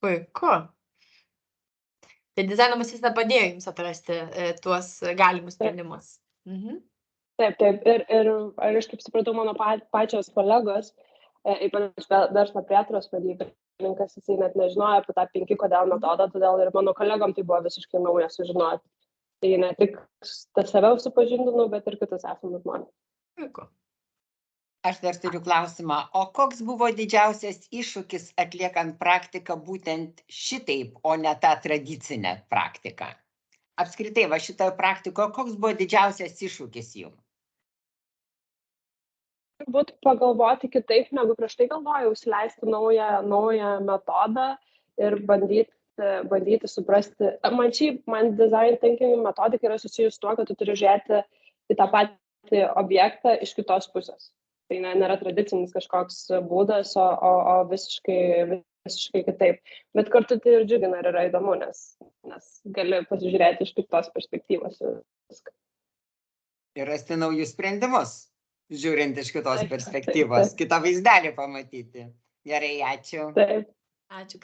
Puiku. Tai dizaino mąstysena padėjo jums atrasti tuos galimus sprendimus. Taip. Ir aš kaip supratau, mano pačios kolegos, ypač verslo plėtros vadybininkas, jisai net nežinojo apie tą 5 kodėl metodą, todėl ir mano kolegom tai buvo visiškai nauja sužinoti. Tai ne tik save supažindinau, bet ir kitus esamus žmonės. Puiku. Aš dar turiu klausimą, o koks buvo didžiausias iššūkis atliekant praktiką būtent šitaip, o ne tą tradicinę praktiką? Apskritai, va šitoje praktikoje, koks buvo didžiausias iššūkis jums? Turbūt pagalvoti kitaip, negu prieš tai galvojau, įsileisti naują metodą ir bandyti suprasti. Man design thinking metodika yra susijus tuo, kad tu turi žiūrėti į tą patį objektą iš kitos pusės. Tai nėra tradicinis kažkoks būdas, o visiškai kitaip. Bet kartu tai ir džiugina ir yra įdomu, nes gali pasižiūrėti iš kitos perspektyvos. Ir rasti naujus sprendimus, žiūrint iš kitos perspektyvos, kitą vaizdelį pamatyti. Gerai, ačiū. Taip. Ačiū.